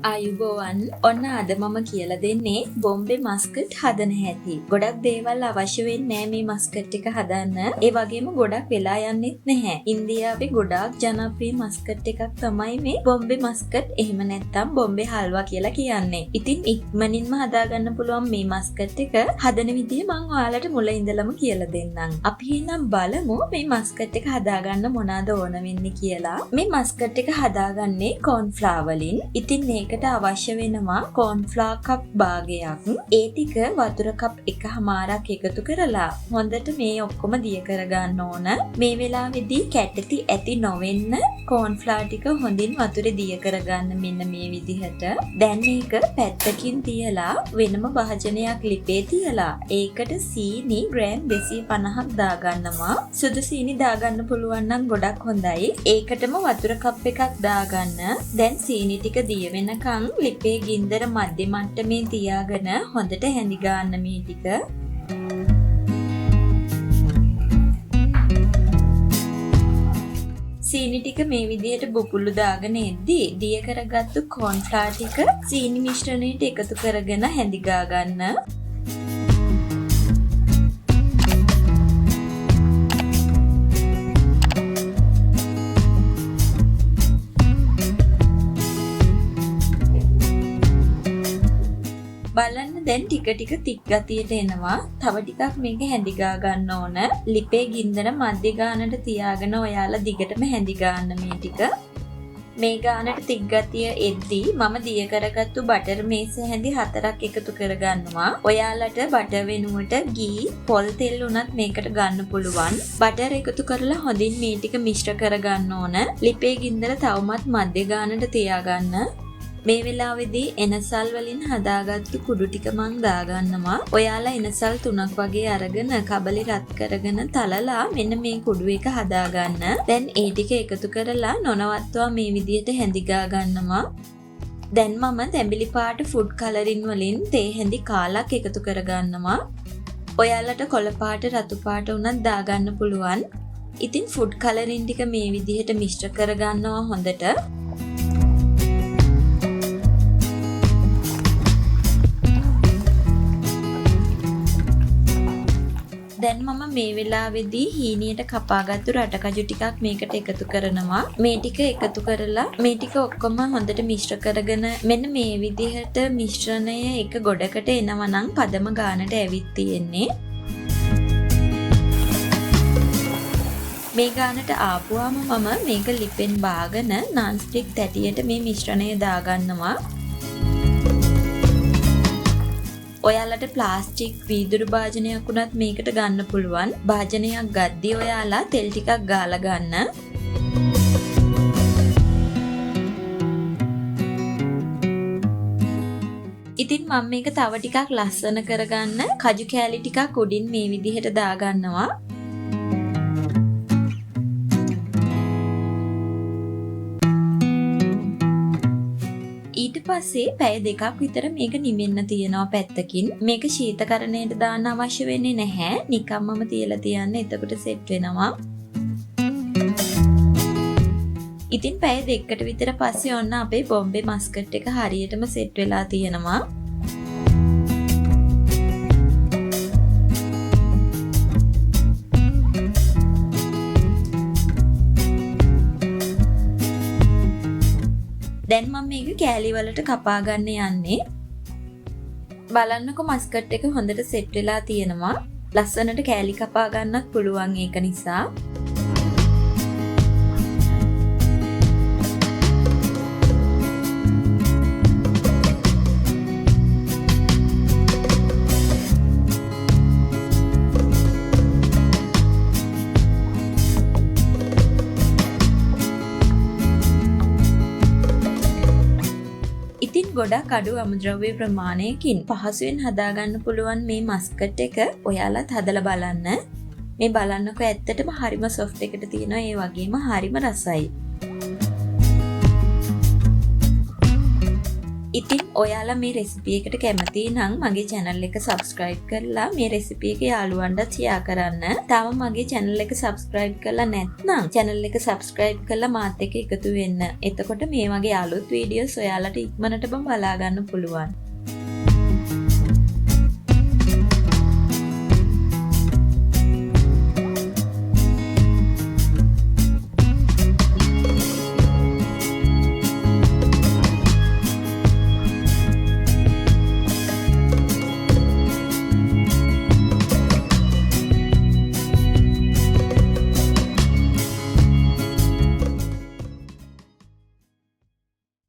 ආයුබෝවන් ඔන්න අද මම කියලා දෙන්නේ බොම්බේ මස්කට් හදන හැටි. ගොඩක් දේවල් අවශ්‍ය වෙන්නේ මේ මස්කට් එක හදන්න. ඒ වගේම ගොඩක් වෙලා යන්නෙත් නැහැ. ඉන්දියාවේ ගොඩාක් ජනප්‍රිය මස්කට් එකක් තමයි මේ බොම්බේ මස්කට්. එහෙම නැත්නම් බොම්බේ හල්වා කියලා කියන්නේ. ඉතින් ඉක්මනින්ම හදාගන්න පුළුවන් මේ මස්කට් එක හදන විදිය මම ඔයාලට මුල ඉඳලම කියලා දෙන්නම්. අපි එහෙනම් බලමු මේ මස්කට් එක හදාගන්න මොනවාද ඕන වෙන්නේ කියලා. මේ මස්කට් එක හදාගන්නේ කෝන් ෆ්ලාවර් වලින්. ඉතින් මේකට අවශ්‍ය වෙනවා කෝන්ෆ්ලා කප් භාගයක්. ඒ ටික වතුර කප් එකමාරක් එකතු කරලා හොඳට මේ ඔක්කොම දිය කරගන්න ඕන. මේ වෙලාවේදී කැටටි ඇති නොවෙන්න කෝන්ෆ්ලා ටික හොඳින් වතුරේ දිය කරගන්න මෙන්න මේ විදිහට. දැන් මේක පැත්තකින් තියලා වෙනම භාජනයක් ලිපේ තියලා ඒකට සීනි ග්‍රෑම් 250ක් දාගන්නවා. සුදු සීනි දාගන්න පුළුවන් නම් ගොඩක් හොඳයි. ඒකටම වතුර කප් එකක් දාගන්න. දැන් සීනි ටික දිය වෙනකන් ලිපේ ගින්දර මධ්‍ය මට්ටමේ තියාගෙන හොඳට හැඳි ගන්න මේ ටික. සීනි ටික මේ විදිහට බුබුලු දාගෙන එද්දී දිය කරගත්තු කෝන්ෆ්ලා ටික සීනි මිශ්‍රණයට එකතු කරගෙන හැඳි ගන්න. බලන්න දැන් ටික ටික තික් ගතියට එනවා. තව ටිකක් මේක හැඳි ගන්න ඕන. ලිපේ ගින්දර මධ්‍ය ගානට තියාගෙන ඔයාලා දිගටම හැඳි ගන්න මේ ටික. මේ ගානට තික් ගතිය එද්දී මම දිය කරගත්තු බටර් මේස හැඳි 4ක් එකතු කරගන්නවා. ඔයාලට බටර් වෙනුවට ගී පොල් තෙල් උනත් මේකට ගන්න පුළුවන්. බටර් එකතු කරලා හොඳින් මේ ටික මිශ්‍ර කරගන්න ඕන. ලිපේ ගින්දර තවමත් මධ්‍ය ගානට තියාගන්න. මේ වෙලාවේදී එනසල් වලින් හදාගත්තු කුඩු ටික මං දාගන්නවා. ඔයාලා එනසල් 3ක් වගේ අරගෙන කබලි රත් කරගෙන තලලා මෙන්න මේ කුඩු එක හදාගන්න. දැන් ඒ ටික එකතු කරලා නොනවත්වා මේ විදිහට හැඳි ගන්නවා. දැන් මම තැඹිලි පාට ෆුඩ් කලරින් වලින් තේ හැඳි කාලක් එකතු කරගන්නවා. ඔයාලට කොළ පාට රතු පාට උනත් දාගන්න පුළුවන්. ඉතින් ෆුඩ් කලරින් ටික මේ විදිහට මිශ්‍ර කරගන්නවා හොඳට. දැන් මම මේ වෙලාවේදී හීනියට කපාගත්තු රටකජු ටිකක් මේකට එකතු කරනවා. මේ ටික එකතු කරලා මේ ටික ඔක්කොම හොඳට මිශ්‍ර කරගෙන මෙන්න මේ විදිහට මිශ්‍රණය එක ගොඩකට එනවා නම් පදම ගානට ඇවිත් තියෙන්නේ. මේ ගානට ආපුවාම මම මේක ලිපෙන් බාගෙන non stick තැටියට මේ මිශ්‍රණය දාගන්නවා. ඔයාලට ප්ලාස්ටික් වීදුරු භාජනයක් උනත් මේකට ගන්න පුළුවන්. භාජනයක් ගද්දී ඔයාලා තෙල් ටිකක් ගාලා ගන්න. ඉතින් මම මේක තව ටිකක් ලස්සන කරගන්න කජු කෑලි ටිකක් උඩින් මේ විදිහට දාගන්නවා. ඊට පස්සේ පැය දෙකක් විතර මේක නිවෙන්න තියෙනවා පැත්තකින්. මේක ශීතකරණයට දාන්න අවශ්‍ය වෙන්නේ නැහැ. නිකම්මම තියලා තියන්න. එතකොට සෙට් වෙනවා. ඉතින් පැය දෙකකට විතර පස්සේ ඔන්න අපේ බොම්බේ මස්කට් එක හරියටම සෙට් වෙලා තියෙනවා. දැන් මම මේක කෑලි වලට කපා ගන්න යන්නේ. බලන්නකො මස්කට් එක හොඳට සෙට් වෙලා තියෙනවා. ලස්සනට කෑලි කපා ගන්නත් පුළුවන් ඒක නිසා. ගොඩක් අඩු අමුද්‍රව්‍ය ප්‍රමාණයකින් පහසුවෙන් හදාගන්න පුළුවන් මේ මස්කට් එක ඔයාලත් හදලා බලන්න. මේ බලන්නකො ඇත්තටම හරිම සොෆ්ට් එකට තියෙනවා. ඒ වගේම හරිම රසයි. ඉතින් ඔයාලා මේ රෙසිපි එකට කැමති නම් මගේ channel එක subscribe කරලා මේ රෙසිපි එක යාළුවන්ට share කරන්න. තාම මගේ channel එක subscribe කරලා නැත්නම් channel එක subscribe කරලා මාත් එක්ක එකතු වෙන්න. එතකොට මේ වගේ අලුත් videos ඔයාලට ඉක්මනටම බලා ගන්න පුළුවන්.